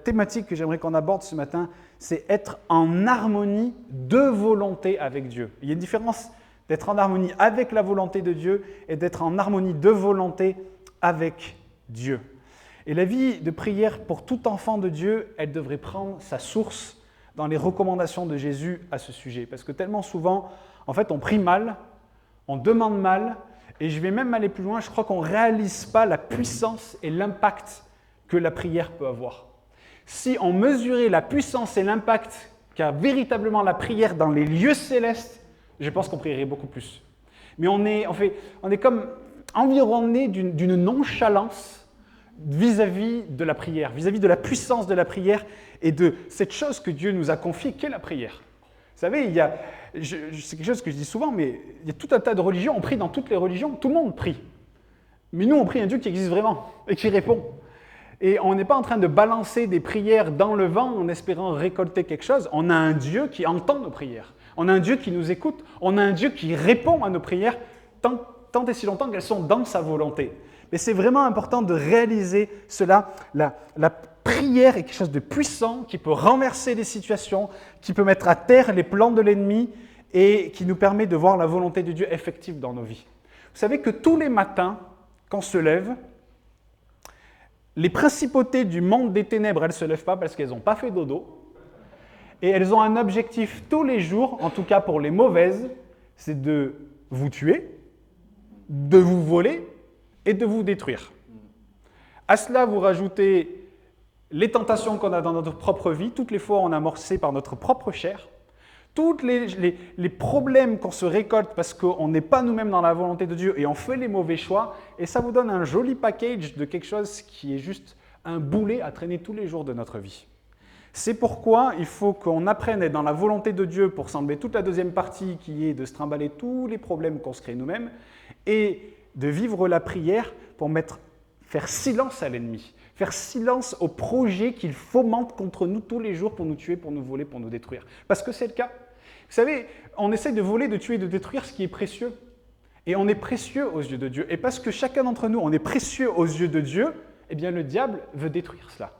thématique que j'aimerais qu'on aborde ce matin, c'est être en harmonie de volonté avec Dieu. Il y a une différence d'être en harmonie avec la volonté de Dieu et d'être en harmonie de volonté avec Dieu. Et la vie de prière pour tout enfant de Dieu, elle devrait prendre sa source dans les recommandations de Jésus à ce sujet. Parce que tellement souvent, en fait, on prie mal, on demande mal, et je vais même aller plus loin, je crois qu'on ne réalise pas la puissance et l'impact que la prière peut avoir. Si on mesurait la puissance et l'impact qu'a véritablement la prière dans les lieux célestes, je pense qu'on prierait beaucoup plus. Mais on est comme environné d'une nonchalance vis-à-vis de la prière, vis-à-vis de la puissance de la prière et de cette chose que Dieu nous a confiée, qu'est la prière. Vous savez, c'est quelque chose que je dis souvent, mais il y a tout un tas de religions, on prie dans toutes les religions, tout le monde prie. Mais nous, on prie un Dieu qui existe vraiment et qui répond. Et on n'est pas en train de balancer des prières dans le vent en espérant récolter quelque chose. On a un Dieu qui entend nos prières. On a un Dieu qui nous écoute. On a un Dieu qui répond à nos prières tant et si longtemps qu'elles sont dans sa volonté. Mais c'est vraiment important de réaliser cela. La prière est quelque chose de puissant qui peut renverser les situations, qui peut mettre à terre les plans de l'ennemi et qui nous permet de voir la volonté de Dieu effective dans nos vies. Vous savez que tous les matins, quand on se lève, les principautés du monde des ténèbres, elles ne se lèvent pas parce qu'elles n'ont pas fait dodo. Et elles ont un objectif tous les jours, en tout cas pour les mauvaises, c'est de vous tuer, de vous voler et de vous détruire. À cela, vous rajoutez les tentations qu'on a dans notre propre vie, toutes les fois on a amorcé par notre propre chair, tous les problèmes qu'on se récolte parce qu'on n'est pas nous-mêmes dans la volonté de Dieu et on fait les mauvais choix, et ça vous donne un joli package de quelque chose qui est juste un boulet à traîner tous les jours de notre vie. C'est pourquoi il faut qu'on apprenne à être dans la volonté de Dieu pour s'enlever toute la deuxième partie qui est de se trimballer tous les problèmes qu'on se crée nous-mêmes et de vivre la prière pour faire silence à l'ennemi, faire silence au projet qu'il fomente contre nous tous les jours pour nous tuer, pour nous voler, pour nous détruire. Parce que c'est le cas. Vous savez, on essaie de voler, de tuer, de détruire ce qui est précieux. Et on est précieux aux yeux de Dieu. Et parce que chacun d'entre nous, on est précieux aux yeux de Dieu, eh bien le diable veut détruire cela.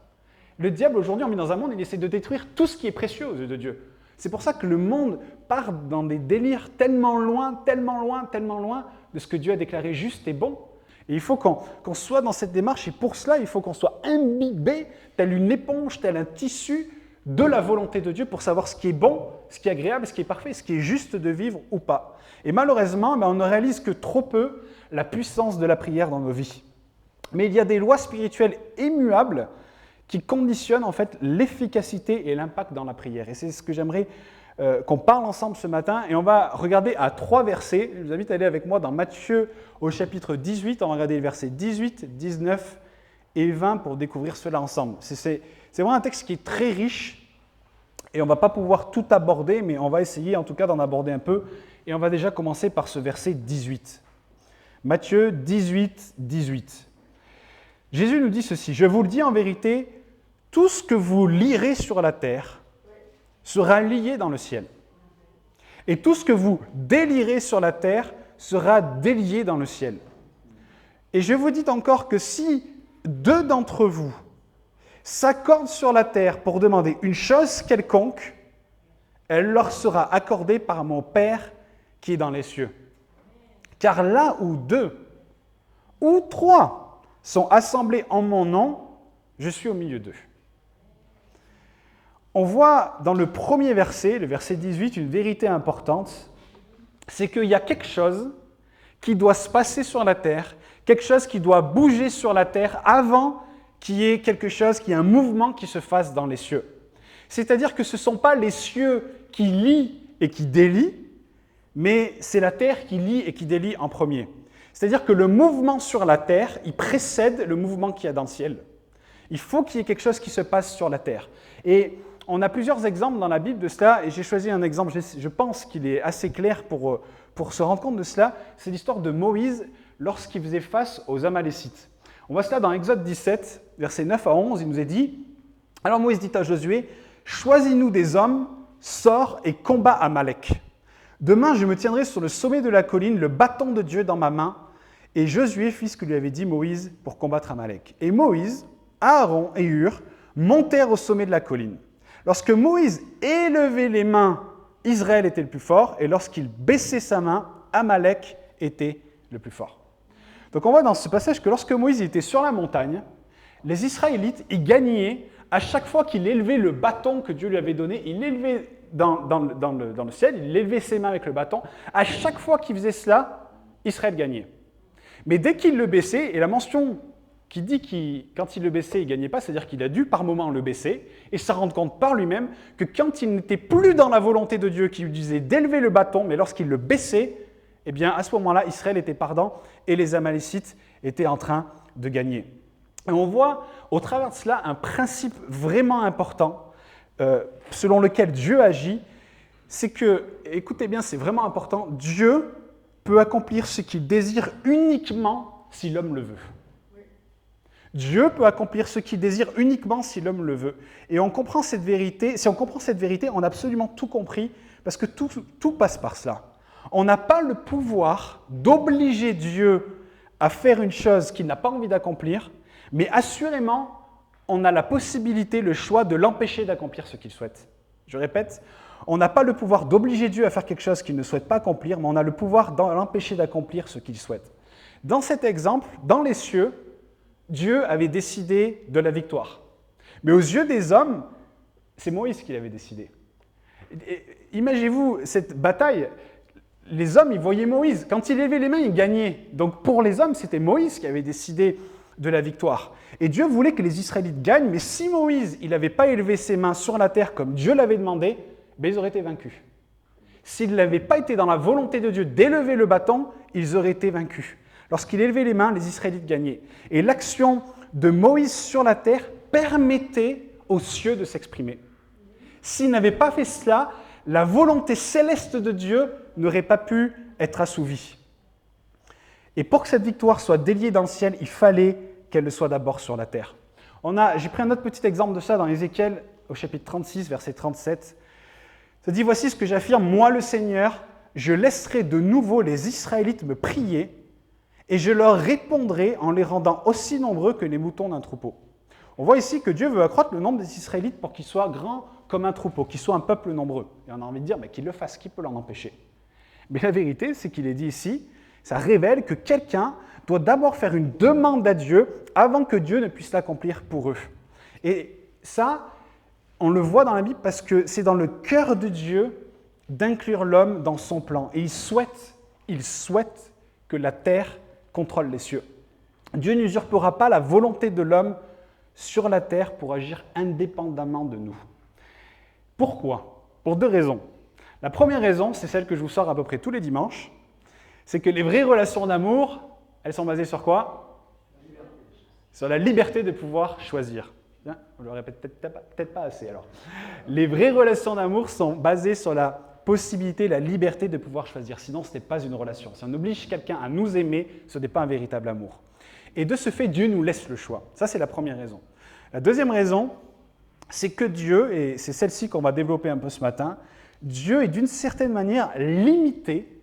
Le diable, aujourd'hui, on vit dans un monde, il essaie de détruire tout ce qui est précieux aux yeux de Dieu. C'est pour ça que le monde part dans des délires tellement loin de ce que Dieu a déclaré juste et bon. Et il faut qu'on soit dans cette démarche, et pour cela, il faut qu'on soit imbibé, tel une éponge, tel un tissu de la volonté de Dieu pour savoir ce qui est bon, ce qui est agréable, ce qui est parfait, ce qui est juste de vivre ou pas. Et malheureusement, on ne réalise que trop peu la puissance de la prière dans nos vies. Mais il y a des lois spirituelles immuables qui conditionnent en fait l'efficacité et l'impact dans la prière. Et c'est ce que j'aimerais qu'on parle ensemble ce matin. Et on va regarder à 3 versets. Je vous invite à aller avec moi dans Matthieu au chapitre 18. On va regarder les versets 18, 19 et 20 pour découvrir cela ensemble. C'est vraiment un texte qui est très riche et on ne va pas pouvoir tout aborder, mais on va essayer en tout cas d'en aborder un peu. Et on va déjà commencer par ce verset 18. Matthieu 18, 18. Jésus nous dit ceci: « Je vous le dis en vérité, tout ce que vous lirez sur la terre sera lié dans le ciel. Et tout ce que vous délirez sur la terre sera délié dans le ciel. Et je vous dis encore que si 2 d'entre vous s'accordent sur la terre pour demander une chose quelconque, elle leur sera accordée par mon Père qui est dans les cieux. Car là où 2 ou 3 sont assemblés en mon nom, je suis au milieu d'eux. » On voit dans le premier verset, le verset 18, une vérité importante, c'est qu'il y a quelque chose qui doit se passer sur la terre, quelque chose qui doit bouger sur la terre avant qu'il y ait quelque chose, qu'il y ait un mouvement qui se fasse dans les cieux. C'est-à-dire que ce ne sont pas les cieux qui lient et qui délient, mais c'est la terre qui lie et qui délie en premier. C'est-à-dire que le mouvement sur la terre, il précède le mouvement qu'il y a dans le ciel. Il faut qu'il y ait quelque chose qui se passe sur la terre. Et on a plusieurs exemples dans la Bible de cela, et j'ai choisi un exemple, je pense qu'il est assez clair pour se rendre compte de cela. C'est l'histoire de Moïse lorsqu'il faisait face aux Amalécites. On voit cela dans Exode 17, versets 9 à 11, il nous est dit « Alors Moïse dit à Josué, « Choisis-nous des hommes, sors et combat Amalek. Demain, je me tiendrai sur le sommet de la colline, le bâton de Dieu dans ma main. » Et Josué fit ce que lui avait dit Moïse pour combattre Amalek. Et Moïse, Aaron et Hur montèrent au sommet de la colline. Lorsque Moïse élevait les mains, Israël était le plus fort, et lorsqu'il baissait sa main, Amalek était le plus fort. Donc on voit dans ce passage que lorsque Moïse était sur la montagne, les Israélites, ils gagnaient à chaque fois qu'il élevait le bâton que Dieu lui avait donné, il l'élevait dans le ciel, il élevait ses mains avec le bâton. À chaque fois qu'il faisait cela, Israël gagnait. Mais dès qu'il le baissait, et la mention qui dit que quand il le baissait, il ne gagnait pas, c'est-à-dire qu'il a dû par moment le baisser et se rendre compte par lui-même que quand il n'était plus dans la volonté de Dieu, qui lui disait d'élever le bâton, mais lorsqu'il le baissait, eh bien à ce moment-là, Israël était perdant et les Amalécites étaient en train de gagner. Et on voit au travers de cela un principe vraiment important selon lequel Dieu agit, c'est que, écoutez bien, c'est vraiment important, Dieu peut accomplir ce qu'il désire uniquement si l'homme le veut. Dieu peut accomplir ce qu'il désire uniquement si l'homme le veut. Et on comprend cette vérité, si on comprend cette vérité, on a absolument tout compris, parce que tout passe par cela. On n'a pas le pouvoir d'obliger Dieu à faire une chose qu'il n'a pas envie d'accomplir, mais assurément, on a la possibilité, le choix de l'empêcher d'accomplir ce qu'il souhaite. Je répète, on n'a pas le pouvoir d'obliger Dieu à faire quelque chose qu'il ne souhaite pas accomplir, mais on a le pouvoir de l'empêcher d'accomplir ce qu'il souhaite. Dans cet exemple, dans les cieux, Dieu avait décidé de la victoire. Mais aux yeux des hommes, c'est Moïse qui l'avait décidé. Imaginez-vous cette bataille. Les hommes, ils voyaient Moïse. Quand il levait les mains, il gagnait. Donc pour les hommes, c'était Moïse qui avait décidé de la victoire. Et Dieu voulait que les Israélites gagnent, mais si Moïse n'avait pas élevé ses mains sur la terre comme Dieu l'avait demandé, ben ils auraient été vaincus. S'il n'avait pas été dans la volonté de Dieu d'élever le bâton, ils auraient été vaincus. Lorsqu'il élevait les mains, les Israélites gagnaient. Et l'action de Moïse sur la terre permettait aux cieux de s'exprimer. S'il n'avait pas fait cela, la volonté céleste de Dieu n'aurait pas pu être assouvie. Et pour que cette victoire soit déliée dans le ciel, il fallait qu'elle le soit d'abord sur la terre. J'ai pris un autre petit exemple de ça dans Ézéchiel, au chapitre 36, verset 37. Ça dit « Voici ce que j'affirme, moi le Seigneur, je laisserai de nouveau les Israélites me prier, et je leur répondrai en les rendant aussi nombreux que les moutons d'un troupeau. » On voit ici que Dieu veut accroître le nombre des Israélites pour qu'ils soient grands comme un troupeau, qu'ils soient un peuple nombreux. Et on a envie de dire, mais qu'il le fasse, qui peut l'en empêcher? Mais la vérité, c'est qu'il est dit ici, ça révèle que quelqu'un doit d'abord faire une demande à Dieu avant que Dieu ne puisse l'accomplir pour eux. Et ça, on le voit dans la Bible parce que c'est dans le cœur de Dieu d'inclure l'homme dans son plan. Et il souhaite que la terre contrôle les cieux. Dieu n'usurpera pas la volonté de l'homme sur la terre pour agir indépendamment de nous. Pourquoi? Pour deux raisons. La première raison, c'est celle que je vous sors à peu près tous les dimanches, c'est que les vraies relations d'amour, elles sont basées sur quoi? Sur la liberté de pouvoir choisir. Bien, on le répète peut-être pas assez alors. Les vraies relations d'amour sont basées sur la possibilité, la liberté de pouvoir choisir. Sinon, ce n'est pas une relation. Si on oblige quelqu'un à nous aimer, ce n'est pas un véritable amour. Et de ce fait, Dieu nous laisse le choix. Ça, c'est la première raison. La deuxième raison, c'est que Dieu, et c'est celle-ci qu'on va développer un peu ce matin, Dieu est d'une certaine manière limité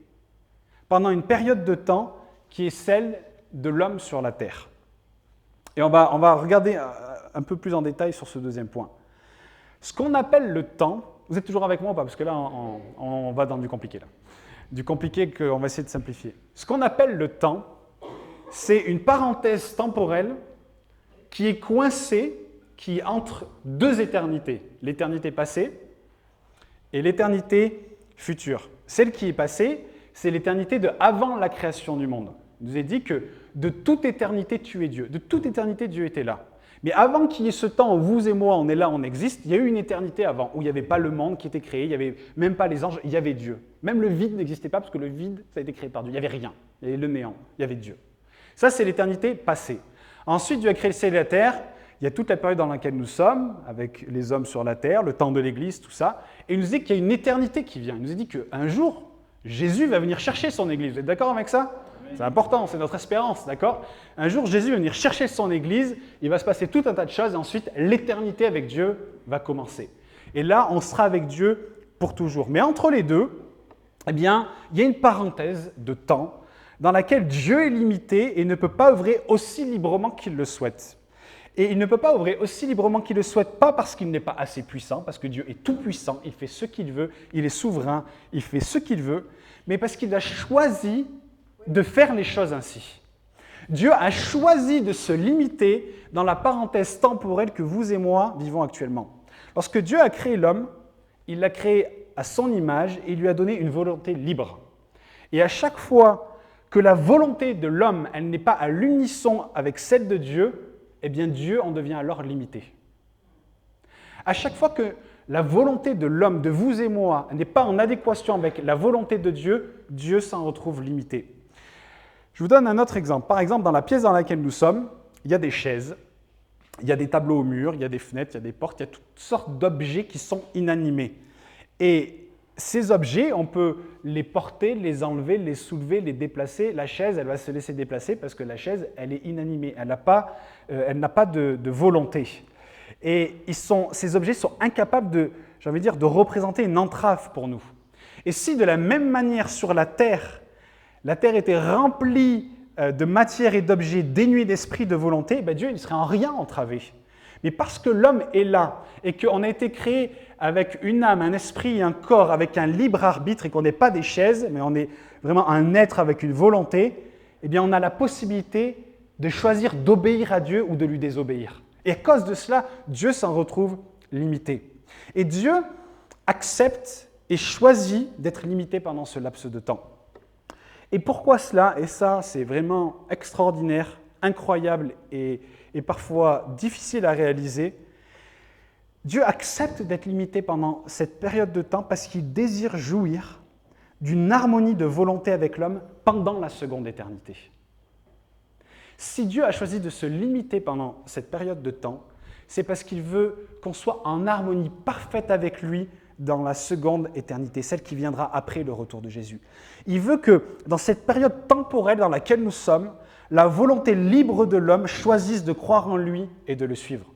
pendant une période de temps qui est celle de l'homme sur la terre. Et on va regarder un peu plus en détail sur ce deuxième point. Ce qu'on appelle le temps, vous êtes toujours avec moi ou pas? Parce que là, on va dans du compliqué. Du compliqué qu'on va essayer de simplifier. Ce qu'on appelle le temps, c'est une parenthèse temporelle qui est coincée, qui est entre deux éternités. L'éternité passée et l'éternité future. Celle qui est passée, c'est l'éternité de avant la création du monde. Il nous est dit que de toute éternité, tu es Dieu. De toute éternité, Dieu était là. Mais avant qu'il y ait ce temps où vous et moi, on est là, on existe, il y a eu une éternité avant, où il n'y avait pas le monde qui était créé, il n'y avait même pas les anges, il y avait Dieu. Même le vide n'existait pas, parce que le vide, ça a été créé par Dieu. Il n'y avait rien. Il y avait le néant. Il y avait Dieu. Ça, c'est l'éternité passée. Ensuite, Dieu a créé le ciel et la terre. Il y a toute la période dans laquelle nous sommes, avec les hommes sur la terre, le temps de l'Église, tout ça. Et il nous dit qu'il y a une éternité qui vient. Il nous a dit qu'un jour, Jésus va venir chercher son Église. Vous êtes d'accord avec ça? C'est important, c'est notre espérance, d'accord? Un jour, Jésus va venir chercher son Église, il va se passer tout un tas de choses, et ensuite, l'éternité avec Dieu va commencer. Et là, on sera avec Dieu pour toujours. Mais entre les deux, eh bien, il y a une parenthèse de temps dans laquelle Dieu est limité et ne peut pas œuvrer aussi librement qu'il le souhaite. Et il ne peut pas œuvrer aussi librement qu'il le souhaite, pas parce qu'il n'est pas assez puissant, parce que Dieu est tout puissant, il fait ce qu'il veut, il est souverain, il fait ce qu'il veut, mais parce qu'il a choisi de faire les choses ainsi. Dieu a choisi de se limiter dans la parenthèse temporelle que vous et moi vivons actuellement. Lorsque Dieu a créé l'homme, il l'a créé à son image et il lui a donné une volonté libre. Et à chaque fois que la volonté de l'homme, elle n'est pas à l'unisson avec celle de Dieu, eh bien Dieu en devient alors limité. À chaque fois que la volonté de l'homme, de vous et moi, n'est pas en adéquation avec la volonté de Dieu, Dieu s'en retrouve limité. Je vous donne un autre exemple. Par exemple, dans la pièce dans laquelle nous sommes, il y a des chaises, il y a des tableaux au mur, il y a des fenêtres, il y a des portes, il y a toutes sortes d'objets qui sont inanimés. Et ces objets, on peut les porter, les enlever, les soulever, les déplacer. La chaise, elle va se laisser déplacer parce que la chaise, elle est inanimée. Elle n'a pas de volonté. Et ces objets sont incapables de représenter une entrave pour nous. Et si de la même manière sur la terre était remplie de matière et d'objets dénués d'esprit, de volonté, Dieu ne serait en rien entravé. Mais parce que l'homme est là et qu'on a été créé avec une âme, un esprit et un corps, avec un libre arbitre et qu'on n'est pas des chaises, mais on est vraiment un être avec une volonté, eh bien on a la possibilité de choisir d'obéir à Dieu ou de lui désobéir. Et à cause de cela, Dieu s'en retrouve limité. Et Dieu accepte et choisit d'être limité pendant ce laps de temps. Et pourquoi cela? Et ça, c'est vraiment extraordinaire, incroyable et parfois difficile à réaliser. Dieu accepte d'être limité pendant cette période de temps parce qu'il désire jouir d'une harmonie de volonté avec l'homme pendant la seconde éternité. Si Dieu a choisi de se limiter pendant cette période de temps, c'est parce qu'il veut qu'on soit en harmonie parfaite avec lui dans la seconde éternité, celle qui viendra après le retour de Jésus. Il veut que dans cette période temporelle dans laquelle nous sommes, la volonté libre de l'homme choisisse de croire en lui et de le suivre.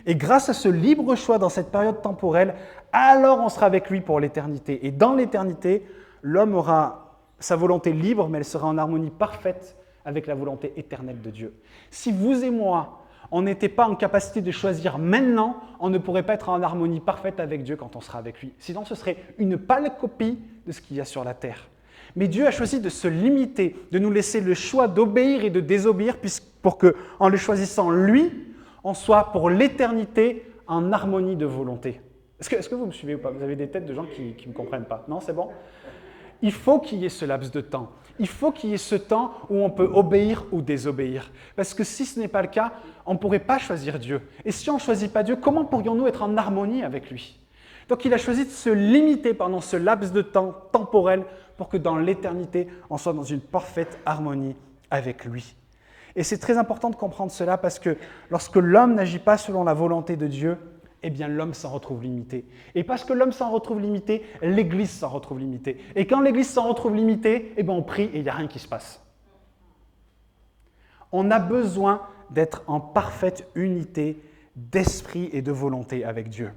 Et grâce à ce libre choix dans cette période temporelle, alors on sera avec lui pour l'éternité. Et dans l'éternité, l'homme aura sa volonté libre, mais elle sera en harmonie parfaite avec la volonté éternelle de Dieu. Si vous et moi, on n'était pas en capacité de choisir maintenant, on ne pourrait pas être en harmonie parfaite avec Dieu quand on sera avec lui. Sinon, ce serait une pâle copie de ce qu'il y a sur la terre. Mais Dieu a choisi de se limiter, de nous laisser le choix d'obéir et de désobéir pour qu'en le choisissant lui, on soit pour l'éternité en harmonie de volonté. Est-ce que vous me suivez ou pas? Vous avez des têtes de gens qui ne me comprennent pas. Non, c'est bon? Il faut qu'il y ait ce laps de temps. Il faut qu'il y ait ce temps où on peut obéir ou désobéir. Parce que si ce n'est pas le cas, on ne pourrait pas choisir Dieu. Et si on ne choisit pas Dieu, comment pourrions-nous être en harmonie avec lui? Donc il a choisi de se limiter pendant ce laps de temps temporel pour que dans l'éternité, on soit dans une parfaite harmonie avec lui. Et c'est très important de comprendre cela parce que lorsque l'homme n'agit pas selon la volonté de Dieu, eh bien l'homme s'en retrouve limité. Et parce que l'homme s'en retrouve limité, l'Église s'en retrouve limitée. Et quand l'Église s'en retrouve limitée, eh bien on prie et il n'y a rien qui se passe. On a besoin d'être en parfaite unité d'esprit et de volonté avec Dieu.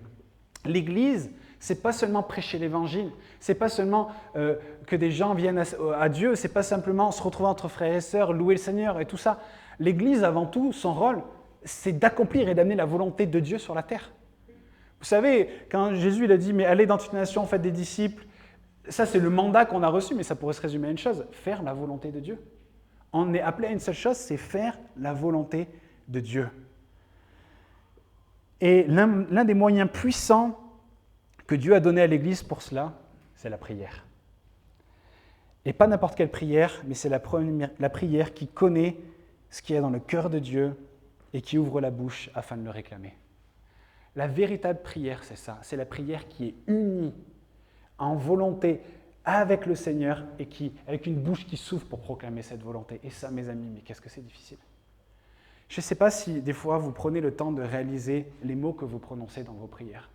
L'Église, ce n'est pas seulement prêcher l'Évangile, ce n'est pas seulement que des gens viennent à Dieu, ce n'est pas simplement se retrouver entre frères et sœurs, louer le Seigneur et tout ça. L'Église, avant tout, son rôle, c'est d'accomplir et d'amener la volonté de Dieu sur la terre. Vous savez, quand Jésus il a dit « mais allez dans toutes les nations, faites des disciples », ça c'est le mandat qu'on a reçu, mais ça pourrait se résumer à une chose, faire la volonté de Dieu. On est appelé à une seule chose, c'est faire la volonté de Dieu. Et l'un des moyens puissants que Dieu a donné à l'Église pour cela, c'est la prière. Et pas n'importe quelle prière, mais c'est la prière qui connaît ce qu'il y a dans le cœur de Dieu et qui ouvre la bouche afin de le réclamer. La véritable prière, c'est ça. C'est la prière qui est unie en volonté avec le Seigneur et avec une bouche qui s'ouvre pour proclamer cette volonté. Et ça, mes amis, mais qu'est-ce que c'est difficile. Je ne sais pas si des fois vous prenez le temps de réaliser les mots que vous prononcez dans vos prières.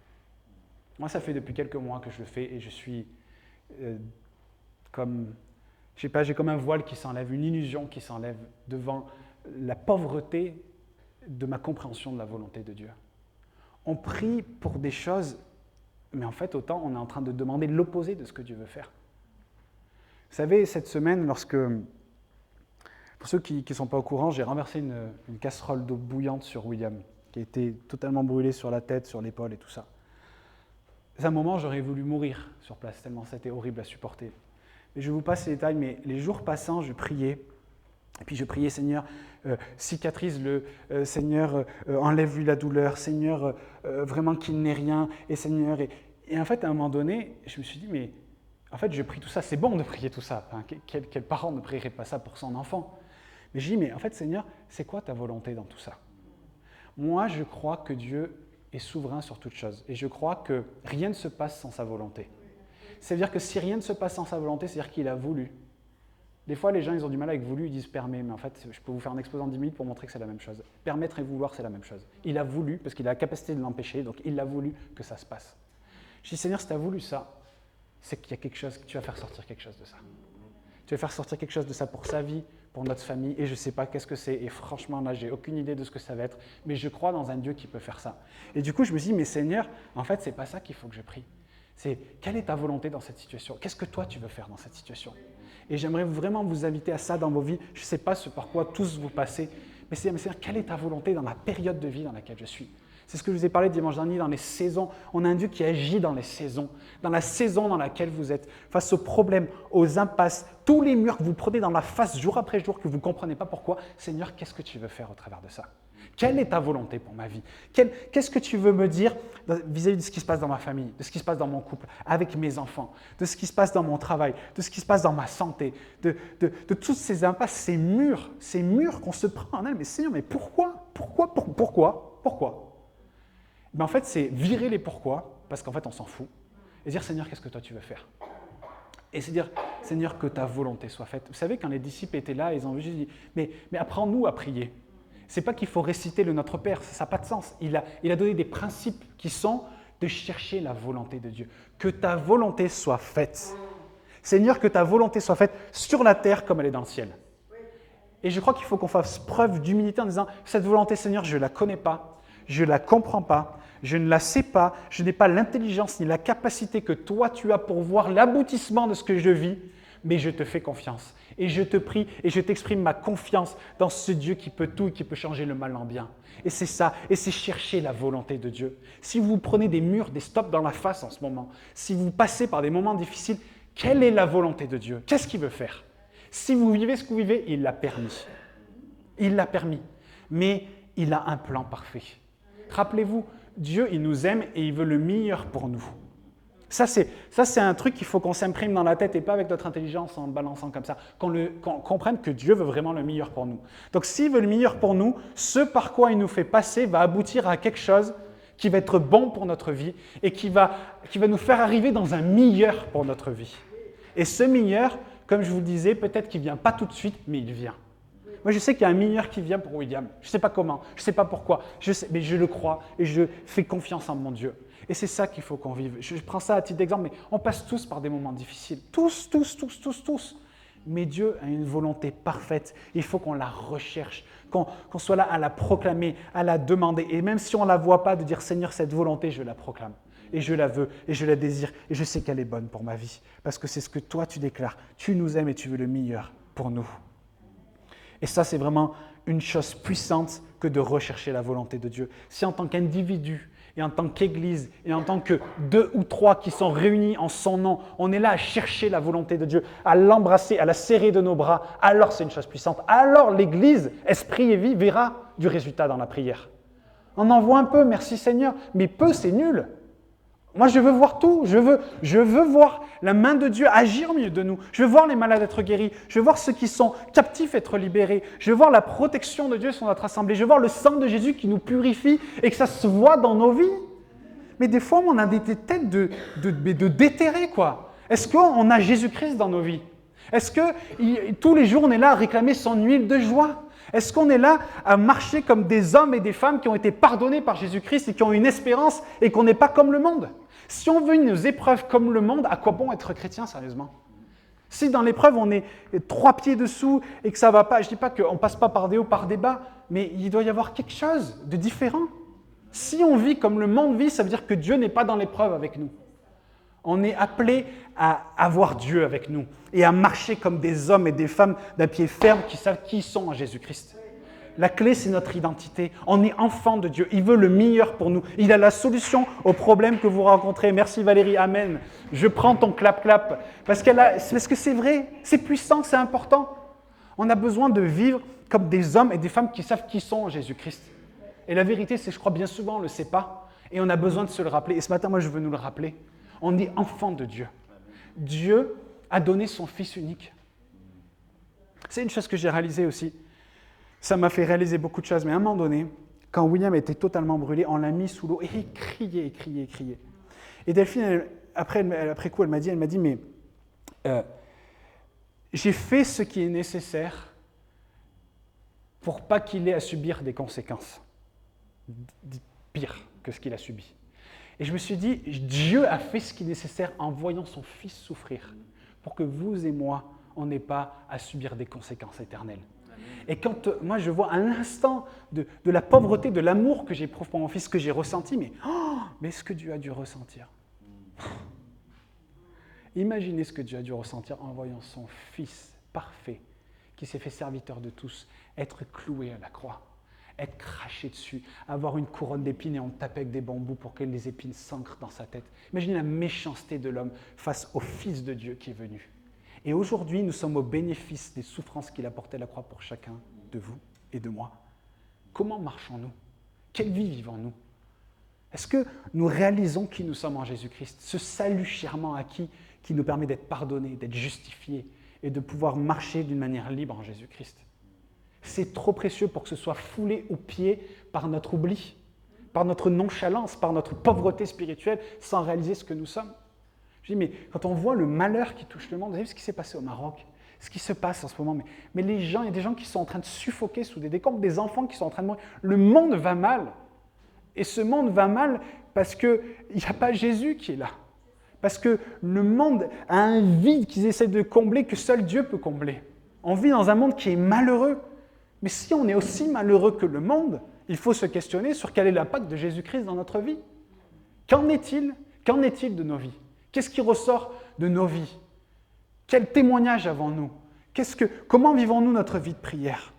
Moi, ça fait depuis quelques mois que je le fais et je suis j'ai comme un voile qui s'enlève, une illusion qui s'enlève devant la pauvreté de ma compréhension de la volonté de Dieu. On prie pour des choses, mais en fait, autant on est en train de demander l'opposé de ce que Dieu veut faire. Vous savez, cette semaine, lorsque... Pour ceux qui ne sont pas au courant, j'ai renversé une casserole d'eau bouillante sur William, qui a été totalement brûlée sur la tête, sur l'épaule et tout ça. C'est un moment, j'aurais voulu mourir sur place, tellement c'était horrible à supporter. Mais je vous passe les détails, mais les jours passant, je priais. Et puis je priais, Seigneur, cicatrise-le, Seigneur, enlève-lui la douleur, Seigneur, vraiment qu'il n'ait rien, et Seigneur... Et en fait, à un moment donné, je me suis dit, mais en fait, je prie tout ça, c'est bon de prier tout ça. Enfin, quel parent ne prierait pas ça pour son enfant? Mais je dis, mais en fait, Seigneur, c'est quoi ta volonté dans tout ça? Moi, je crois que Dieu est souverain sur toute chose. Et je crois que rien ne se passe sans sa volonté. C'est-à-dire que si rien ne se passe sans sa volonté, c'est-à-dire qu'il a voulu. Des fois, les gens, ils ont du mal avec voulu, ils disent permet. Mais en fait, je peux vous faire un exposé en 10 minutes pour montrer que c'est la même chose. Permettre et vouloir, c'est la même chose. Il a voulu, parce qu'il a la capacité de l'empêcher, donc il a voulu que ça se passe. Je dis, Seigneur, si tu as voulu ça, c'est qu'il y a quelque chose, que tu vas faire sortir quelque chose de ça. Tu vas faire sortir quelque chose de ça pour sa vie, pour notre famille, et je ne sais pas qu'est-ce que c'est, et franchement, là, j'ai aucune idée de ce que ça va être, mais je crois dans un Dieu qui peut faire ça. Et du coup, je me dis, mais Seigneur, en fait, ce n'est pas ça qu'il faut que je prie. C'est, quelle est ta volonté dans cette situation? Qu'est-ce que toi, tu veux faire dans cette situation? Et j'aimerais vraiment vous inviter à ça dans vos vies. Je ne sais pas ce par quoi tous vous passez, mais Seigneur, quelle est ta volonté dans la période de vie dans laquelle je suis? C'est ce que je vous ai parlé dimanche dernier dans les saisons. On a un Dieu qui agit dans les saisons, dans la saison dans laquelle vous êtes, face aux problèmes, aux impasses, tous les murs que vous prenez dans la face jour après jour, que vous ne comprenez pas pourquoi. Seigneur, qu'est-ce que tu veux faire au travers de ça? Quelle est ta volonté pour ma vie? Qu'est-ce que tu veux me dire vis-à-vis de ce qui se passe dans ma famille, de ce qui se passe dans mon couple, avec mes enfants, de ce qui se passe dans mon travail, de ce qui se passe dans ma santé, de toutes ces impasses, ces murs qu'on se prend en elle. Mais Seigneur, mais pourquoi? Ben en fait, c'est virer les pourquoi, parce qu'en fait, on s'en fout, et dire, Seigneur, qu'est-ce que toi tu veux faire? Et c'est dire, Seigneur, que ta volonté soit faite. Vous savez, quand les disciples étaient là, ils ont juste dit, mais apprends-nous à prier. Ce n'est pas qu'il faut réciter le Notre Père, ça n'a pas de sens. Il a donné des principes qui sont de chercher la volonté de Dieu. Que ta volonté soit faite. Seigneur, que ta volonté soit faite sur la terre comme elle est dans le ciel. Et je crois qu'il faut qu'on fasse preuve d'humilité en disant, cette volonté, Seigneur, je ne la connais pas, je ne la comprends pas, je ne la sais pas, je n'ai pas l'intelligence ni la capacité que toi tu as pour voir l'aboutissement de ce que je vis, mais je te fais confiance. Et je te prie et je t'exprime ma confiance dans ce Dieu qui peut tout et qui peut changer le mal en bien. Et c'est ça, et c'est chercher la volonté de Dieu. Si vous prenez des murs, des stops dans la face en ce moment, si vous passez par des moments difficiles, quelle est la volonté de Dieu? Qu'est-ce qu'il veut faire? Si vous vivez ce que vous vivez, il l'a permis. Il l'a permis. Mais il a un plan parfait. Rappelez-vous, Dieu, il nous aime et il veut le meilleur pour nous. Ça, c'est un truc qu'il faut qu'on s'imprime dans la tête et pas avec notre intelligence en balançant comme ça. Qu'on comprenne que Dieu veut vraiment le meilleur pour nous. Donc, s'il veut le meilleur pour nous, ce par quoi il nous fait passer va aboutir à quelque chose qui va être bon pour notre vie et qui va nous faire arriver dans un meilleur pour notre vie. Et ce meilleur, comme je vous le disais, peut-être qu'il ne vient pas tout de suite, mais il vient. Moi, je sais qu'il y a un meilleur qui vient pour William. Je ne sais pas comment, je ne sais pas pourquoi, mais je le crois et je fais confiance en mon Dieu. Et c'est ça qu'il faut qu'on vive. Je prends ça à titre d'exemple, mais on passe tous par des moments difficiles. Tous. Mais Dieu a une volonté parfaite. Il faut qu'on la recherche, qu'on soit là à la proclamer, à la demander. Et même si on ne la voit pas, de dire « Seigneur, cette volonté, je la proclame. Et je la veux, et je la désire, et je sais qu'elle est bonne pour ma vie. Parce que c'est ce que toi, tu déclares. Tu nous aimes et tu veux le meilleur pour nous. » Et ça, c'est vraiment une chose puissante que de rechercher la volonté de Dieu. Si en tant qu'individu, et en tant qu'Église, et en tant que 2 ou 3 qui sont réunis en son nom, on est là à chercher la volonté de Dieu, à l'embrasser, à la serrer de nos bras, alors c'est une chose puissante. Alors l'Église, esprit et vie, verra du résultat dans la prière. On en voit un peu, merci Seigneur, mais peu, c'est nul. Moi, je veux voir tout. Je veux voir la main de Dieu agir au milieu de nous. Je veux voir les malades être guéris. Je veux voir ceux qui sont captifs être libérés. Je veux voir la protection de Dieu sur notre assemblée. Je veux voir le sang de Jésus qui nous purifie et que ça se voit dans nos vies. Mais des fois, on a des têtes de déterrés, quoi. Est-ce qu'on a Jésus-Christ dans nos vies? Est-ce que tous les jours, on est là à réclamer son huile de joie? Est-ce qu'on est là à marcher comme des hommes et des femmes qui ont été pardonnés par Jésus-Christ et qui ont une espérance et qu'on n'est pas comme le monde? Si on veut nos épreuves comme le monde, à quoi bon être chrétien, sérieusement? Si dans l'épreuve, on est 3 pieds dessous et que ça ne va pas, je ne dis pas qu'on ne passe pas par des hauts, par des bas, mais il doit y avoir quelque chose de différent. Si on vit comme le monde vit, ça veut dire que Dieu n'est pas dans l'épreuve avec nous. On est appelé à avoir Dieu avec nous et à marcher comme des hommes et des femmes d'un pied ferme qui savent qui ils sont en Jésus-Christ. La clé, c'est notre identité. On est enfant de Dieu. Il veut le meilleur pour nous. Il a la solution aux problèmes que vous rencontrez. Merci Valérie, amen. Je prends ton clap-clap. Parce que c'est vrai, c'est puissant, c'est important. On a besoin de vivre comme des hommes et des femmes qui savent qui sont en Jésus-Christ. Et la vérité, c'est que je crois bien souvent, on ne le sait pas. Et on a besoin de se le rappeler. Et ce matin, moi, je veux nous le rappeler. On est enfant de Dieu. Dieu a donné son Fils unique. C'est une chose que j'ai réalisée aussi. Ça m'a fait réaliser beaucoup de choses. Mais à un moment donné, quand William était totalement brûlé, on l'a mis sous l'eau et il criait, il criait, il criait. Et Delphine, après coup, elle m'a dit, mais j'ai fait ce qui est nécessaire pour pas qu'il ait à subir des conséquences pires que ce qu'il a subi. Et je me suis dit, Dieu a fait ce qui est nécessaire en voyant son Fils souffrir pour que vous et moi, on n'ait pas à subir des conséquences éternelles. Et quand moi je vois un instant de la pauvreté, de l'amour que j'éprouve pour mon Fils, que j'ai ressenti, mais ce que Dieu a dû ressentir. Imaginez ce que Dieu a dû ressentir en voyant son Fils parfait, qui s'est fait serviteur de tous, être cloué à la croix, être craché dessus, avoir une couronne d'épines et on tapait avec des bambous pour que les épines s'ancrent dans sa tête. Imaginez la méchanceté de l'homme face au Fils de Dieu qui est venu. Et aujourd'hui, nous sommes au bénéfice des souffrances qu'il a portées à la croix pour chacun de vous et de moi. Comment marchons-nous? Quelle vie vivons-nous? Est-ce que nous réalisons qui nous sommes en Jésus-Christ? Ce salut chèrement acquis qui nous permet d'être pardonnés, d'être justifiés et de pouvoir marcher d'une manière libre en Jésus-Christ. C'est trop précieux pour que ce soit foulé aux pieds par notre oubli, par notre nonchalance, par notre pauvreté spirituelle, sans réaliser ce que nous sommes. Je dis, mais quand on voit le malheur qui touche le monde, vous avez vu ce qui s'est passé au Maroc, ce qui se passe en ce moment, mais les gens, il y a des gens qui sont en train de suffoquer sous des décombres, des enfants qui sont en train de mourir. Le monde va mal. Et ce monde va mal parce qu'il n'y a pas Jésus qui est là. Parce que le monde a un vide qu'ils essaient de combler que seul Dieu peut combler. On vit dans un monde qui est malheureux. Mais si on est aussi malheureux que le monde, il faut se questionner sur quel est l'impact de Jésus-Christ dans notre vie. Qu'en est-il? Qu'en est-il de nos vies? Qu'est-ce qui ressort de nos vies? Quel témoignage avons-nous? Comment vivons-nous notre vie de prière?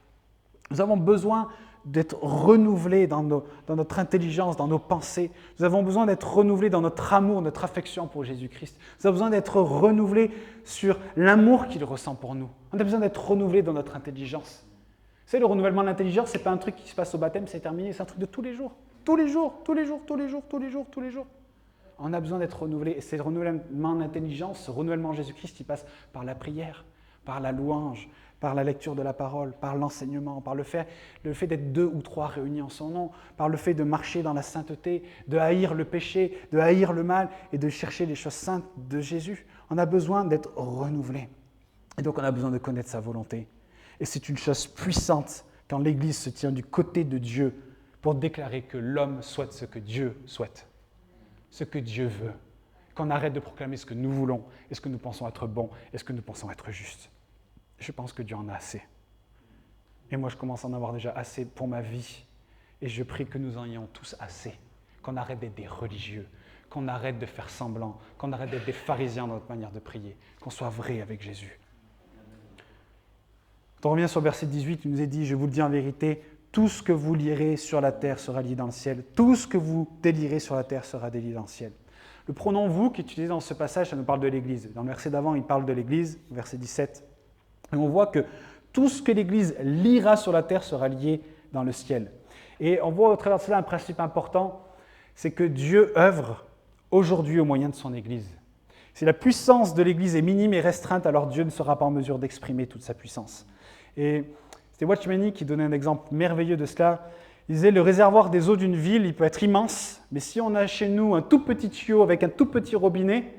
Nous avons besoin d'être renouvelés dans notre intelligence, dans nos pensées. Nous avons besoin d'être renouvelés dans notre amour, notre affection pour Jésus-Christ. Nous avons besoin d'être renouvelés sur l'amour qu'il ressent pour nous. On a besoin d'être renouvelés dans notre intelligence. Vous savez, le renouvellement de l'intelligence, ce n'est pas un truc qui se passe au baptême, c'est terminé, c'est un truc de tous les jours. Tous les jours, tous les jours, tous les jours, tous les jours, tous les jours. On a besoin d'être renouvelé. Et ce renouvellement d'intelligence, ce renouvellement en Jésus-Christ, il passe par la prière, par la louange, par la lecture de la parole, par l'enseignement, par le fait d'être 2 ou 3 réunis en son nom, par le fait de marcher dans la sainteté, de haïr le péché, de haïr le mal et de chercher les choses saintes de Jésus. On a besoin d'être renouvelé. Et donc on a besoin de connaître sa volonté. Et c'est une chose puissante quand l'Église se tient du côté de Dieu pour déclarer que l'homme souhaite ce que Dieu souhaite, ce que Dieu veut, qu'on arrête de proclamer ce que nous voulons et ce que nous pensons être bon et ce que nous pensons être juste. Je pense que Dieu en a assez. Et moi, je commence à en avoir déjà assez pour ma vie. Et je prie que nous en ayons tous assez, qu'on arrête d'être des religieux, qu'on arrête de faire semblant, qu'on arrête d'être des pharisiens dans notre manière de prier, qu'on soit vrai avec Jésus. Quand on revient sur le verset 18, il nous est dit, je vous le dis en vérité, tout ce que vous lirez sur la terre sera lié dans le ciel, tout ce que vous délirez sur la terre sera délié dans le ciel. Le pronom « vous » qui est utilisé dans ce passage, ça nous parle de l'Église. Dans le verset d'avant, il parle de l'Église, verset 17. Et on voit que tout ce que l'Église lira sur la terre sera lié dans le ciel. Et on voit au travers de cela un principe important, c'est que Dieu œuvre aujourd'hui au moyen de son Église. Si la puissance de l'Église est minime et restreinte, alors Dieu ne sera pas en mesure d'exprimer toute sa puissance. Et c'était Watchmeni qui donnait un exemple merveilleux de cela. Il disait, le réservoir des eaux d'une ville, il peut être immense, mais si on a chez nous un tout petit tuyau avec un tout petit robinet,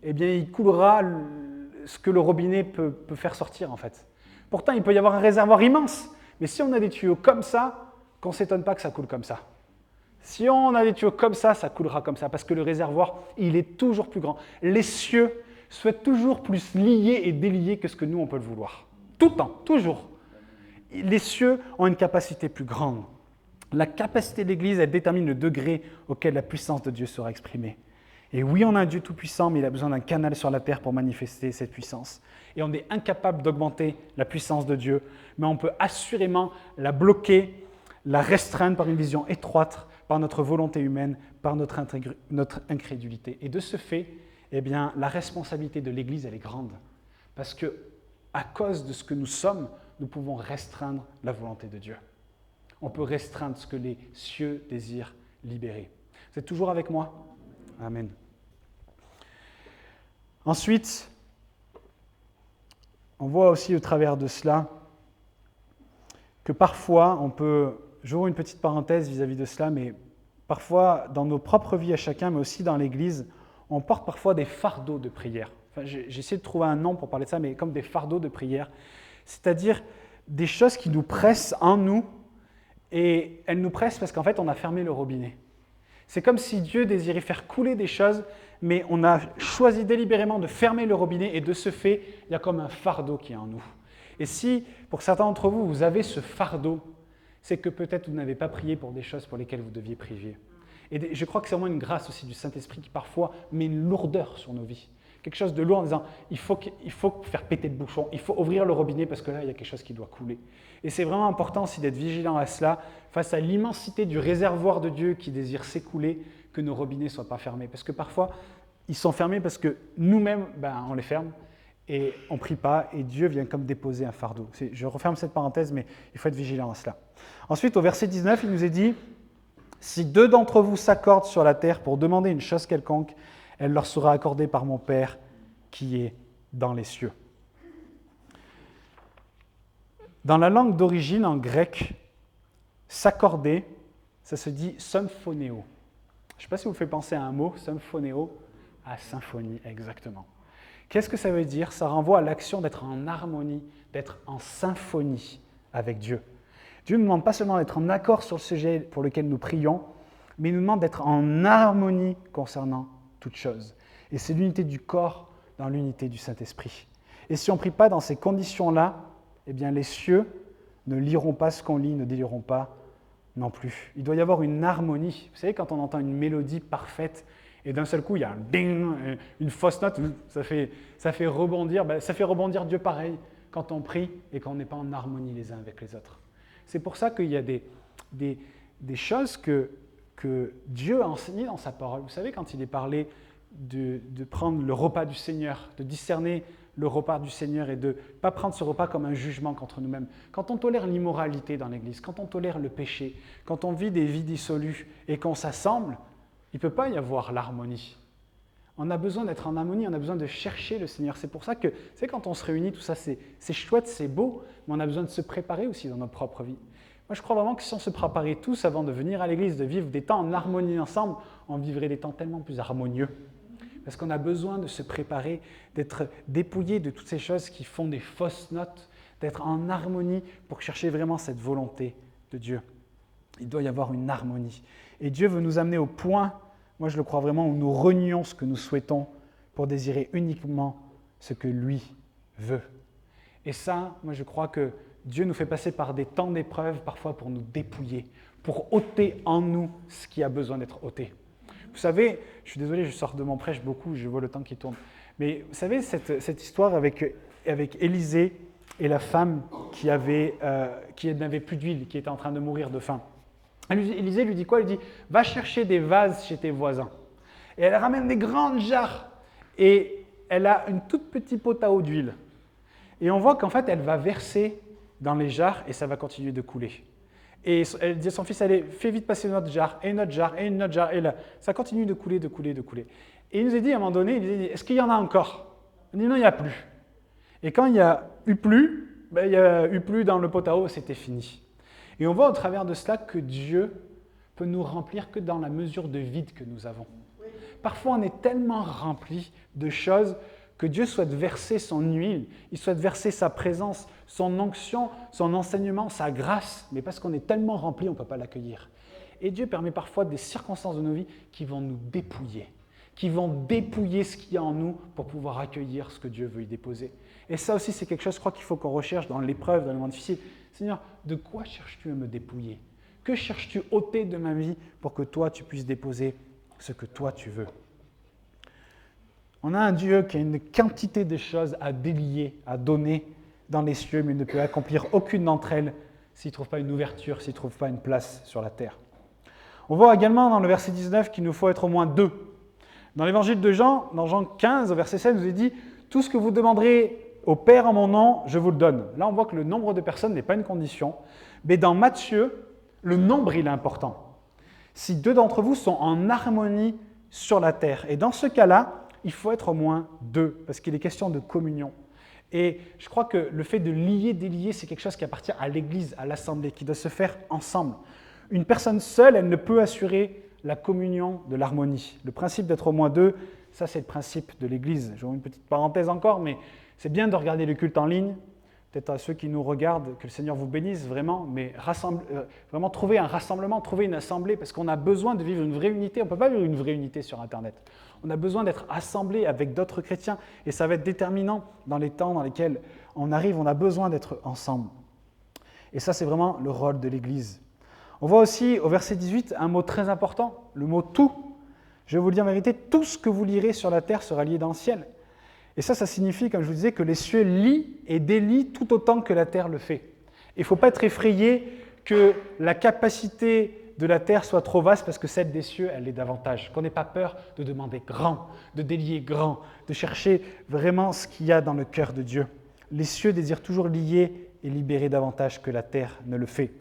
eh bien, il coulera ce que le robinet peut faire sortir, en fait. Pourtant, il peut y avoir un réservoir immense, mais si on a des tuyaux comme ça, qu'on ne s'étonne pas que ça coule comme ça. Si on a des tuyaux comme ça coulera comme ça, parce que le réservoir, il est toujours plus grand. Les cieux souhaitent toujours plus liés et déliés que ce que nous, on peut le vouloir. Tout le temps, toujours. Les cieux ont une capacité plus grande. La capacité de l'Église, elle détermine le degré auquel la puissance de Dieu sera exprimée. Et oui, on a un Dieu tout-puissant, mais il a besoin d'un canal sur la terre pour manifester cette puissance. Et on est incapable d'augmenter la puissance de Dieu, mais on peut assurément la bloquer, la restreindre par une vision étroite, par notre volonté humaine, par notre incrédulité. Et de ce fait, eh bien, la responsabilité de l'Église, elle est grande. Parce que, à cause de ce que nous sommes, nous pouvons restreindre la volonté de Dieu. On peut restreindre ce que les cieux désirent libérer. Vous êtes toujours avec moi? Amen. Ensuite, on voit aussi au travers de cela que parfois on peut, j'ouvre une petite parenthèse vis-à-vis de cela, mais parfois dans nos propres vies à chacun, mais aussi dans l'Église, on porte parfois des fardeaux de prière. Enfin, j'ai essayé de trouver un nom pour parler de ça, mais comme des fardeaux de prière, c'est-à-dire des choses qui nous pressent en nous, et elles nous pressent parce qu'en fait on a fermé le robinet. C'est comme si Dieu désirait faire couler des choses, mais on a choisi délibérément de fermer le robinet et de ce fait, il y a comme un fardeau qui est en nous. Et si, pour certains d'entre vous, vous avez ce fardeau, c'est que peut-être vous n'avez pas prié pour des choses pour lesquelles vous deviez prier. Et je crois que c'est vraiment une grâce aussi du Saint-Esprit qui parfois met une lourdeur sur nos vies. Quelque chose de lourd en disant, il faut faire péter le bouchon, il faut ouvrir le robinet parce que là, il y a quelque chose qui doit couler. Et c'est vraiment important aussi d'être vigilant à cela, face à l'immensité du réservoir de Dieu qui désire s'écouler, que nos robinets ne soient pas fermés. Parce que parfois, ils sont fermés parce que nous-mêmes, on les ferme et on ne prie pas et Dieu vient comme déposer un fardeau. Je referme cette parenthèse, mais il faut être vigilant à cela. Ensuite, au verset 19, il nous est dit « Si deux d'entre vous s'accordent sur la terre pour demander une chose quelconque, elle leur sera accordée par mon Père qui est dans les cieux. » Dans la langue d'origine, en grec, s'accorder, ça se dit symphonéo. Je ne sais pas si vous fait penser à un mot, symphonéo, à symphonie, exactement. Qu'est-ce que ça veut dire? Ça renvoie à l'action d'être en harmonie, d'être en symphonie avec Dieu. Dieu ne nous demande pas seulement d'être en accord sur le sujet pour lequel nous prions, mais il nous demande d'être en harmonie concernant toute chose. Et c'est l'unité du corps dans l'unité du Saint-Esprit. Et si on ne prie pas dans ces conditions-là, eh bien les cieux ne liront pas ce qu'on lit, ne déliront pas non plus. Il doit y avoir une harmonie. Vous savez, quand on entend une mélodie parfaite, et d'un seul coup, il y a un ding, une fausse note, ça fait rebondir Dieu pareil quand on prie et qu'on n'est pas en harmonie les uns avec les autres. C'est pour ça qu'il y a des choses que Dieu a enseignées dans sa parole. Vous savez, quand il est parlé de prendre le repas du Seigneur, de discerner le repas du Seigneur et de ne pas prendre ce repas comme un jugement contre nous-mêmes. Quand on tolère l'immoralité dans l'Église, quand on tolère le péché, quand on vit des vies dissolues et qu'on s'assemble, il ne peut pas y avoir l'harmonie. On a besoin d'être en harmonie, on a besoin de chercher le Seigneur. C'est pour ça que, c'est quand on se réunit, tout ça, c'est chouette, c'est beau, mais on a besoin de se préparer aussi dans notre propre vie. Moi, je crois vraiment que si on se préparait tous avant de venir à l'Église, de vivre des temps en harmonie ensemble, on vivrait des temps tellement plus harmonieux. Parce qu'on a besoin de se préparer, d'être dépouillé de toutes ces choses qui font des fausses notes, d'être en harmonie pour chercher vraiment cette volonté de Dieu. Il doit y avoir une harmonie. Et Dieu veut nous amener au point, moi je le crois vraiment, où nous renions ce que nous souhaitons pour désirer uniquement ce que lui veut. Et ça, moi je crois que Dieu nous fait passer par des temps d'épreuve, parfois pour nous dépouiller, pour ôter en nous ce qui a besoin d'être ôté. Vous savez, je suis désolé, je sors de mon prêche beaucoup, je vois le temps qui tourne. Mais vous savez, cette histoire avec Élisée et la femme qui n'avait plus d'huile, qui était en train de mourir de faim. Élisée lui dit quoi? Il dit « Va chercher des vases chez tes voisins. » Et elle ramène des grandes jarres et elle a une toute petite pot à eau d'huile. Et on voit qu'en fait, elle va verser dans les jarres et ça va continuer de couler. Et elle dit à son fils, allez, fais vite passer une autre jarre, et une autre jarre, et une autre jarre. Et là, ça continue de couler, de couler, de couler. Et il nous a dit à un moment donné, il nous a dit, est-ce qu'il y en a encore? Il dit, non, il n'y a plus. Et quand il n'y a eu plus, il n'y a eu plus dans le pot à eau, c'était fini. Et on voit au travers de cela que Dieu peut nous remplir que dans la mesure de vide que nous avons. Parfois, on est tellement rempli de choses que Dieu souhaite verser son huile, il souhaite verser sa présence, son onction, son enseignement, sa grâce, mais parce qu'on est tellement rempli, on ne peut pas l'accueillir. Et Dieu permet parfois des circonstances de nos vies qui vont nous dépouiller, qui vont dépouiller ce qu'il y a en nous pour pouvoir accueillir ce que Dieu veut y déposer. Et ça aussi, c'est quelque chose, je crois qu'il faut qu'on recherche dans l'épreuve, dans le moment difficile. Seigneur, de quoi cherches-tu à me dépouiller? Que cherches-tu ôter de ma vie pour que toi, tu puisses déposer ce que toi, tu veux? On a un Dieu qui a une quantité de choses à délier, à donner dans les cieux, mais il ne peut accomplir aucune d'entre elles s'il ne trouve pas une ouverture, s'il ne trouve pas une place sur la terre. On voit également dans le verset 19 qu'il nous faut être au moins deux. Dans l'évangile de Jean, dans Jean 15, au verset 16, il nous est dit « Tout ce que vous demanderez au Père en mon nom, je vous le donne ». Là, on voit que le nombre de personnes n'est pas une condition, mais dans Matthieu, le nombre, il est important. Si deux d'entre vous sont en harmonie sur la terre, et dans ce cas-là, il faut être au moins deux, parce qu'il est question de communion. Et je crois que le fait de lier, délier, c'est quelque chose qui appartient à l'Église, à l'Assemblée, qui doit se faire ensemble. Une personne seule, elle ne peut assurer la communion de l'harmonie. Le principe d'être au moins deux, ça c'est le principe de l'Église. J'ouvre une petite parenthèse encore, mais c'est bien de regarder le culte en ligne. Peut-être à ceux qui nous regardent, que le Seigneur vous bénisse vraiment, mais vraiment trouver un rassemblement, trouver une assemblée, parce qu'on a besoin de vivre une vraie unité. On ne peut pas vivre une vraie unité sur Internet. On a besoin d'être assemblés avec d'autres chrétiens, et ça va être déterminant dans les temps dans lesquels on arrive. On a besoin d'être ensemble. Et ça, c'est vraiment le rôle de l'Église. On voit aussi au verset 18 un mot très important, le mot « tout ». Je vais vous le dire en vérité, tout ce que vous lirez sur la terre sera lié dans le ciel. Et ça signifie, comme je vous disais, que les cieux lient et délient tout autant que la terre le fait. Il ne faut pas être effrayé que la capacité de la terre soit trop vaste parce que celle des cieux, elle est davantage. Qu'on n'ait pas peur de demander grand, de délier grand, de chercher vraiment ce qu'il y a dans le cœur de Dieu. Les cieux désirent toujours lier et libérer davantage que la terre ne le fait.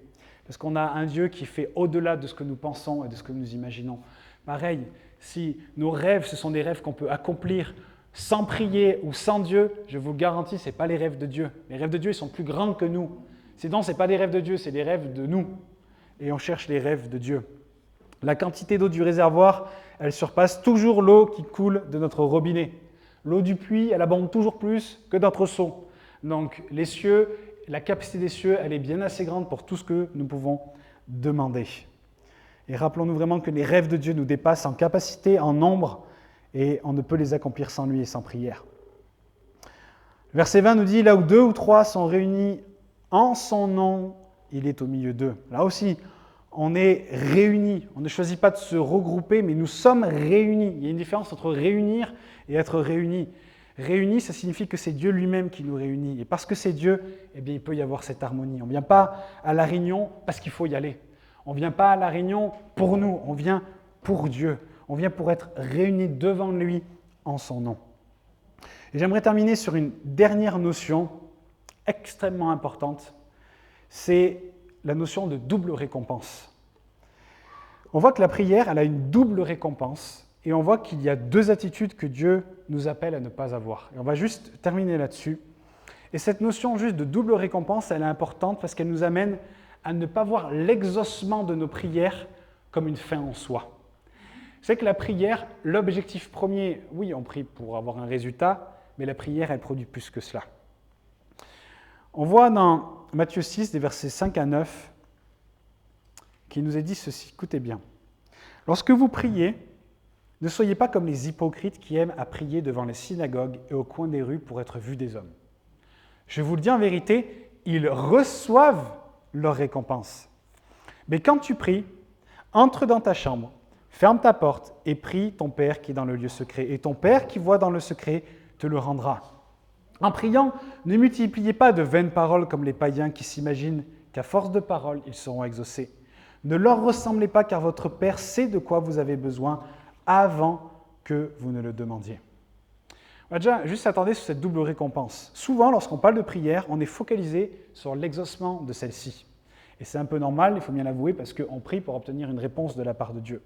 Parce qu'on a un Dieu qui fait au-delà de ce que nous pensons et de ce que nous imaginons. Pareil, si nos rêves, ce sont des rêves qu'on peut accomplir sans prier ou sans Dieu, je vous le garantis, ce n'est pas les rêves de Dieu. Les rêves de Dieu, ils sont plus grands que nous. Sinon, ce n'est pas des rêves de Dieu, c'est des rêves de nous. Et on cherche les rêves de Dieu. La quantité d'eau du réservoir, elle surpasse toujours l'eau qui coule de notre robinet. L'eau du puits, elle abonde toujours plus que notre seau. Donc, les cieux, la capacité des cieux, elle est bien assez grande pour tout ce que nous pouvons demander. Et rappelons-nous vraiment que les rêves de Dieu nous dépassent en capacité, en nombre, et on ne peut les accomplir sans lui et sans prière. Verset 20 nous dit « Là où deux ou trois sont réunis en son nom, il est au milieu d'eux. » Là aussi, on est réunis. On ne choisit pas de se regrouper, mais nous sommes réunis. Il y a une différence entre réunir et être réunis. Réunis, ça signifie que c'est Dieu lui-même qui nous réunit. Et parce que c'est Dieu, eh bien, il peut y avoir cette harmonie. On ne vient pas à la réunion parce qu'il faut y aller. On ne vient pas à la réunion pour nous, on vient pour Dieu. On vient pour être réunis devant lui en son nom. Et j'aimerais terminer sur une dernière notion extrêmement importante. C'est la notion de double récompense. On voit que la prière, elle a une double récompense et on voit qu'il y a deux attitudes que Dieu nous appelle à ne pas avoir. Et on va juste terminer là-dessus. Et cette notion juste de double récompense, elle est importante parce qu'elle nous amène à ne pas voir l'exaucement de nos prières comme une fin en soi. C'est que la prière, l'objectif premier, oui, on prie pour avoir un résultat, mais la prière, elle produit plus que cela. On voit dans Matthieu 6, des versets 5 à 9, qu'il nous est dit ceci, écoutez bien. Lorsque vous priez, ne soyez pas comme les hypocrites qui aiment à prier devant les synagogues et au coin des rues pour être vus des hommes. Je vous le dis en vérité, ils reçoivent leur récompense. Mais quand tu pries, entre dans ta chambre, ferme ta porte et prie ton Père qui est dans le lieu secret. Et ton Père qui voit dans le secret te le rendra. En priant, ne multipliez pas de vaines paroles comme les païens qui s'imaginent qu'à force de paroles, ils seront exaucés. Ne leur ressemblez pas car votre Père sait de quoi vous avez besoin avant que vous ne le demandiez. On va déjà juste s'attarder sur cette double récompense. Souvent, lorsqu'on parle de prière, on est focalisé sur l'exaucement de celle-ci. Et c'est un peu normal, il faut bien l'avouer, parce qu'on prie pour obtenir une réponse de la part de Dieu.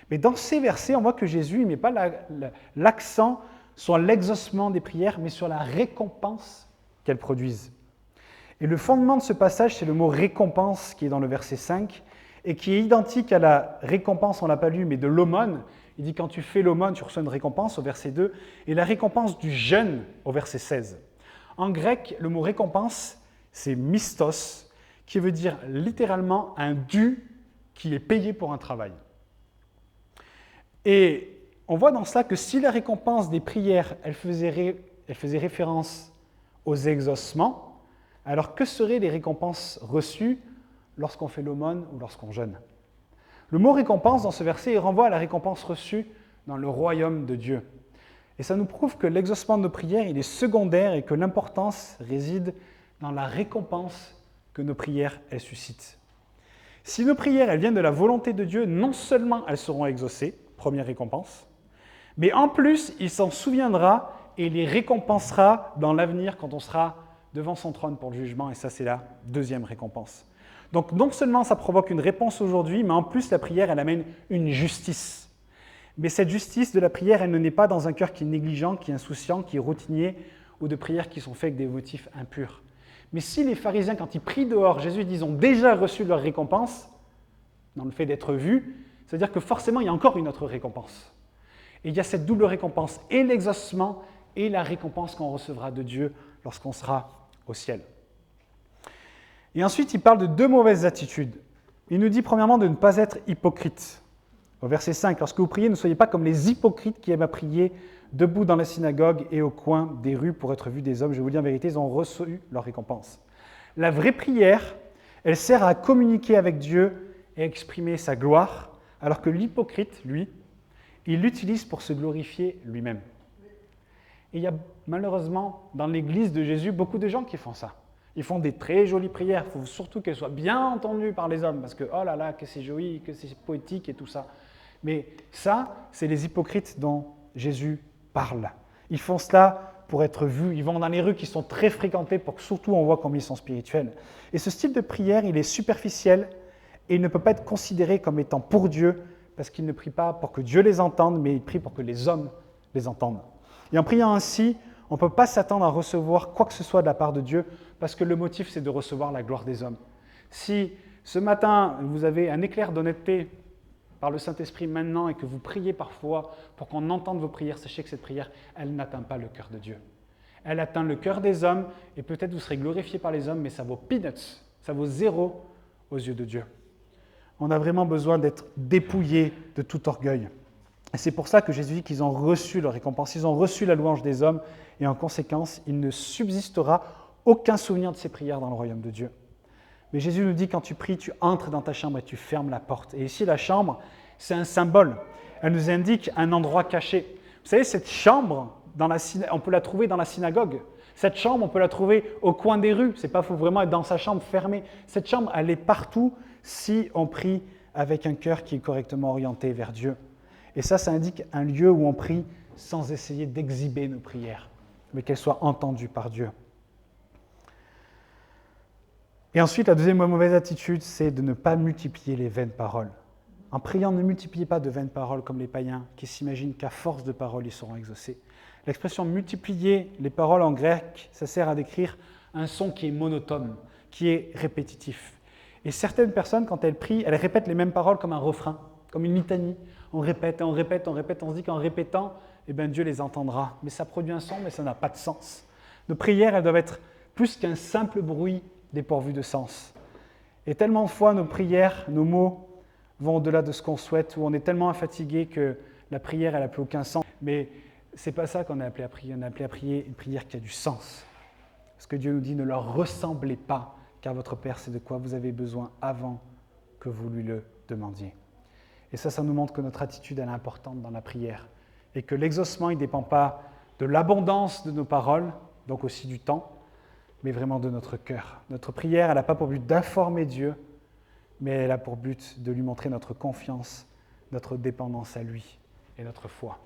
Mais dans ces versets, on voit que Jésus ne met pas l'accent sur l'exaucement des prières, mais sur la récompense qu'elles produisent. Et le fondement de ce passage, c'est le mot « récompense » qui est dans le verset 5, et qui est identique à la récompense, on ne l'a pas lu, mais de l'aumône. Il dit quand tu fais l'aumône, tu reçois une récompense au verset 2, et la récompense du jeûne au verset 16. En grec, le mot récompense, c'est mistos, qui veut dire littéralement un dû qui est payé pour un travail. Et on voit dans cela que si la récompense des prières, elle faisait référence aux exaucements, alors que seraient les récompenses reçues lorsqu'on fait l'aumône ou lorsqu'on jeûne? Le mot récompense dans ce verset il renvoie à la récompense reçue dans le royaume de Dieu. Et ça nous prouve que l'exaucement de nos prières, il est secondaire et que l'importance réside dans la récompense que nos prières, elles suscitent. Si nos prières, elles viennent de la volonté de Dieu, non seulement elles seront exaucées, première récompense, mais en plus, il s'en souviendra et les récompensera dans l'avenir quand on sera devant son trône pour le jugement, et ça, c'est la deuxième récompense. Donc, non seulement ça provoque une réponse aujourd'hui, mais en plus, la prière, elle amène une justice. Mais cette justice de la prière, elle ne naît pas dans un cœur qui est négligent, qui est insouciant, qui est routinier, ou de prières qui sont faites avec des motifs impurs. Mais si les pharisiens, quand ils prient dehors, Jésus dit, ils ont déjà reçu leur récompense, dans le fait d'être vus, c'est-à-dire que forcément, il y a encore une autre récompense. Et il y a cette double récompense, et l'exaucement, et la récompense qu'on recevra de Dieu lorsqu'on sera au ciel. Et ensuite, il parle de deux mauvaises attitudes. Il nous dit premièrement de ne pas être hypocrite. Au verset 5, lorsque vous priez, ne soyez pas comme les hypocrites qui aiment à prier debout dans la synagogue et au coin des rues pour être vus des hommes. Je vous dis en vérité, ils ont reçu leur récompense. La vraie prière, elle sert à communiquer avec Dieu et à exprimer sa gloire, alors que l'hypocrite, lui, il l'utilise pour se glorifier lui-même. Et il y a malheureusement dans l'église de Jésus beaucoup de gens qui font ça. Ils font des très jolies prières, il faut surtout qu'elles soient bien entendues par les hommes, parce que oh là là, que c'est joli, que c'est poétique et tout ça. Mais ça, c'est les hypocrites dont Jésus parle. Ils font cela pour être vus, ils vont dans les rues qui sont très fréquentées pour que surtout on voit combien ils sont spirituels. Et ce style de prière, il est superficiel et il ne peut pas être considéré comme étant pour Dieu, parce qu'ils ne prient pas pour que Dieu les entende, mais ils prient pour que les hommes les entendent. Et en priant ainsi, on ne peut pas s'attendre à recevoir quoi que ce soit de la part de Dieu, parce que le motif, c'est de recevoir la gloire des hommes. Si ce matin, vous avez un éclair d'honnêteté par le Saint-Esprit maintenant et que vous priez parfois pour qu'on entende vos prières, sachez que cette prière, elle n'atteint pas le cœur de Dieu. Elle atteint le cœur des hommes et peut-être vous serez glorifié par les hommes, mais ça vaut peanuts, ça vaut zéro aux yeux de Dieu. On a vraiment besoin d'être dépouillé de tout orgueil. Et c'est pour ça que Jésus dit qu'ils ont reçu leur récompense, ils ont reçu la louange des hommes, et en conséquence, il ne subsistera aucun souvenir de ces prières dans le royaume de Dieu. Mais Jésus nous dit, quand tu pries, tu entres dans ta chambre et tu fermes la porte. Et ici, la chambre, c'est un symbole. Elle nous indique un endroit caché. Vous savez, cette chambre, on peut la trouver dans la synagogue. Cette chambre, on peut la trouver au coin des rues. Il faut vraiment être dans sa chambre fermée. Cette chambre, elle est partout si on prie avec un cœur qui est correctement orienté vers Dieu. Et ça indique un lieu où on prie sans essayer d'exhiber nos prières, mais qu'elles soient entendues par Dieu. Et ensuite, la deuxième mauvaise attitude, c'est de ne pas multiplier les vaines paroles. En priant, ne multipliez pas de vaines paroles comme les païens qui s'imaginent qu'à force de paroles, ils seront exaucés. L'expression « multiplier les paroles » en grec, ça sert à décrire un son qui est monotone, qui est répétitif. Et certaines personnes, quand elles prient, elles répètent les mêmes paroles comme un refrain, comme une litanie. On répète, on répète, on répète, on se dit qu'en répétant, Dieu les entendra. Mais ça produit un son, mais ça n'a pas de sens. Nos prières, elles doivent être plus qu'un simple bruit dépourvu de sens. Et tellement de fois, nos prières, nos mots vont au-delà de ce qu'on souhaite, où on est tellement fatigué que la prière, elle n'a plus aucun sens. Mais ce n'est pas ça qu'on a appelé à prier. On a appelé à prier une prière qui a du sens. Parce que Dieu nous dit, ne leur ressemblez pas, car votre Père sait de quoi vous avez besoin avant que vous lui le demandiez. Et ça nous montre que notre attitude, elle est importante dans la prière. Et que l'exaucement, il ne dépend pas de l'abondance de nos paroles, donc aussi du temps, mais vraiment de notre cœur. Notre prière, elle n'a pas pour but d'informer Dieu, mais elle a pour but de lui montrer notre confiance, notre dépendance à lui et notre foi.